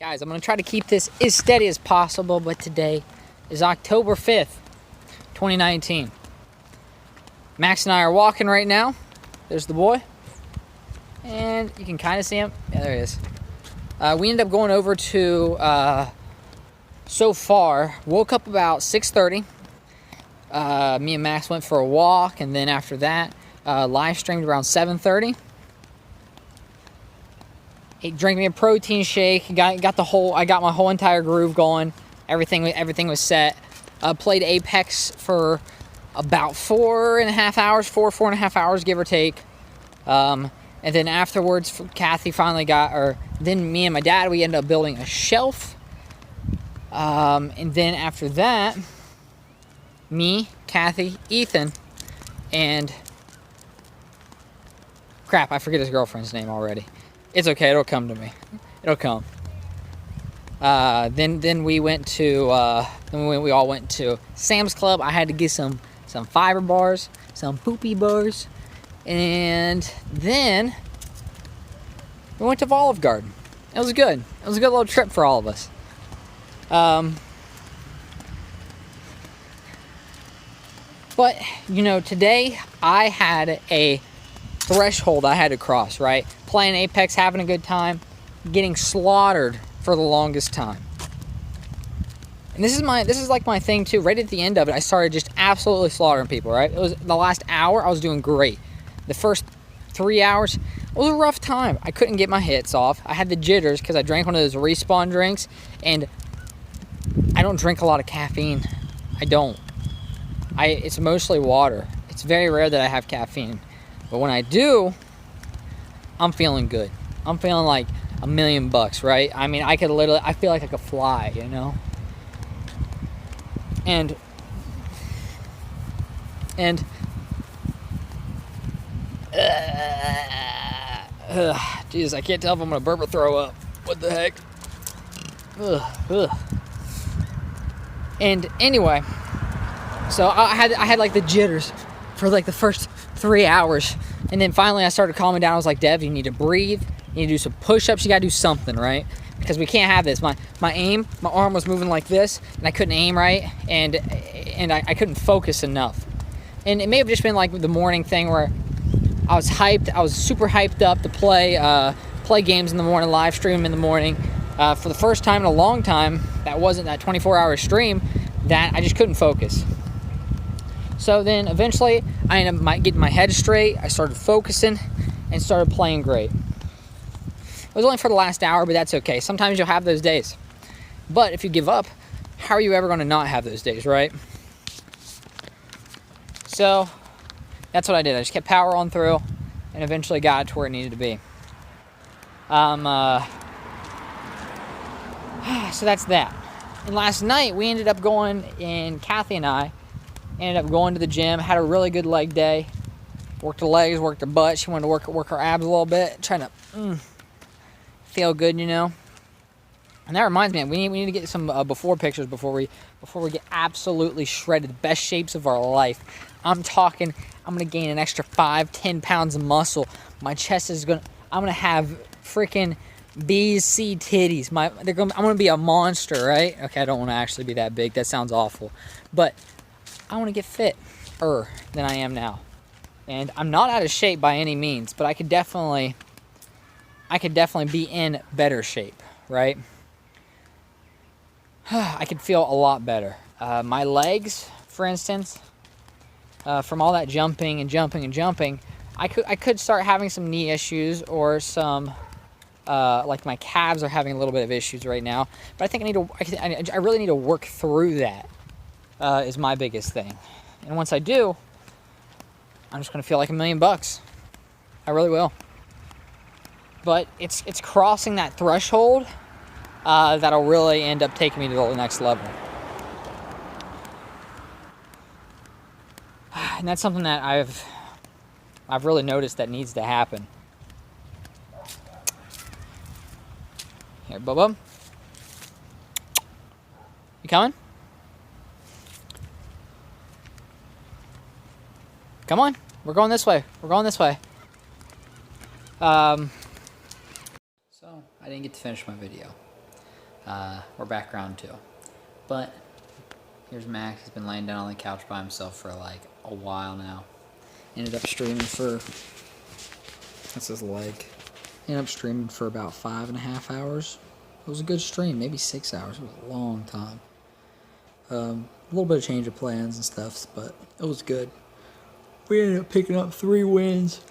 Guys, I'm going to try to keep this as steady as possible, but today is October 5th, 2019. Max and I are walking right now. There's the boy. And you can kind of see him. Yeah, there he is. We ended up going over to, so far, woke up about 6:30. Me and Max went for a walk, and then after that, live streamed around 7:30. Drank me a protein shake. I got my whole entire groove going. Everything was set. Played Apex for about 4.5 hours, give or take. And then afterwards, Kathy finally then me and my dad, we ended up building a shelf. And then after that, me, Kathy, Ethan, and crap, I forget his girlfriend's name already. It's okay, it'll come to me. It'll come. Then we went to we all went to Sam's Club. I had to get some fiber bars, some poopy bars, and then we went to Olive Garden. It was good. It was a good little trip for all of us. But today I had a threshold I had to cross, right? Playing Apex, having a good time, getting slaughtered for the longest time. And this is like my thing too. Right at the end of it, I started just absolutely slaughtering people, right? It was the last hour, I was doing great. The first 3 hours, it was a rough time. I couldn't get my hits off. I had the jitters because I drank one of those Respawn drinks, and I don't drink a lot of caffeine. I don't. It's mostly water. It's very rare that I have caffeine. But when I do, I'm feeling good. I'm feeling like $1 million, right? I mean, I feel like I could fly, And Jesus, I can't tell if I'm gonna burp or throw up. What the heck? And anyway, so I had like the jitters for like the first 3 hours, and then finally I started calming down. I was like, Dev, you need to breathe, you need to do some push-ups, you gotta do something, right? Because we can't have this. My arm was moving like this, and I couldn't aim right, and I couldn't focus enough. And it may have just been like the morning thing where I was super hyped up to play games in the morning, live stream in the morning. For the first time in a long time, that wasn't that 24-hour stream, that I just couldn't focus. So then eventually I ended up getting my head straight. I started focusing and started playing great. It was only for the last hour, but that's okay. Sometimes you'll have those days. But if you give up, how are you ever going to not have those days, right? So that's what I did. I just kept power on through and eventually got it to where it needed to be. So that's that. And last night we ended up going, and Kathy and I ended up going to the gym, had a really good leg day. Worked the legs, worked the butt. She wanted to work her abs a little bit, trying to feel good, And that reminds me, we need to get some before pictures before we get absolutely shredded. Best shapes of our life. I'm talking, I'm gonna gain an extra 5-10 pounds of muscle. My chest I'm gonna have freaking BC titties. I'm gonna be a monster, right? Okay, I don't want to actually be that big. That sounds awful, but I want to get fitter than I am now. And I'm not out of shape by any means, but I could definitely be in better shape, right? I could feel a lot better. My legs, for instance, from all that jumping, I could start having some knee issues or some, like my calves are having a little bit of issues right now. But I think I really need to work through that. Is my biggest thing. And once I do, I'm just gonna feel like $1 million. I really will. But it's crossing that threshold that'll really end up taking me to the next level. And that's something that I've really noticed that needs to happen. Here, Bubba. You coming? Come on, we're going this way. So I didn't get to finish my video. we're back round 2. But here's Max. He's been laying down on the couch by himself for like a while now. Ended up streaming for, that's his leg. Ended up streaming for about 5.5 hours. It was a good stream, maybe 6 hours. It was a long time. A little bit of change of plans and stuff, but it was good. We ended up picking up 3 wins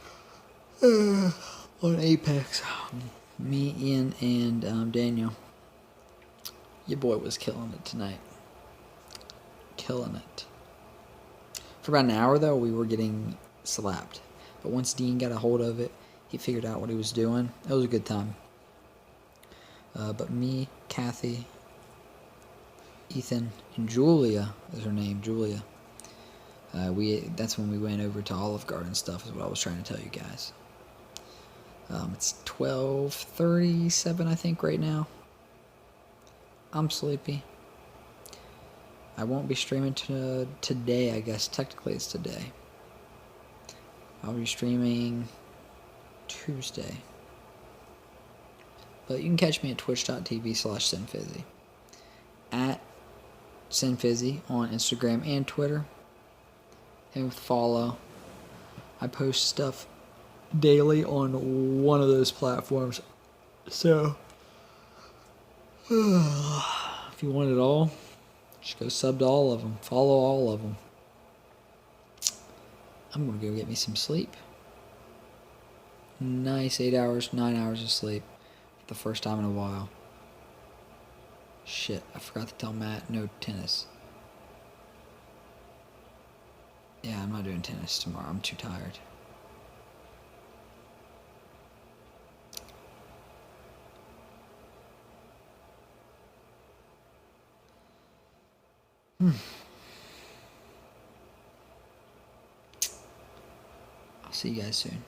on Apex. Me, Ian, and Daniel. Your boy was killing it tonight. Killing it. For about an hour, though, we were getting slapped. But once Dean got a hold of it, he figured out what he was doing. It was a good time. But me, Kathy, Ethan, and Julia is her name, Julia. That's when we went over to Olive Garden stuff, is what I was trying to tell you guys. It's 12:37, I think, right now. I'm sleepy. I won't be streaming today, I guess. Technically, it's today. I'll be streaming Tuesday. But you can catch me at twitch.tv/SinFizzy. At SinFizzy on Instagram and Twitter. And follow. I post stuff daily on one of those platforms. So, if you want it all, just go sub to all of them. Follow all of them. I'm going to go get me some sleep. Nice 8 hours, 9 hours of sleep. For the first time in a while. Shit, I forgot to tell Matt no tennis. Yeah, I'm not doing tennis tomorrow. I'm too tired. I'll see you guys soon.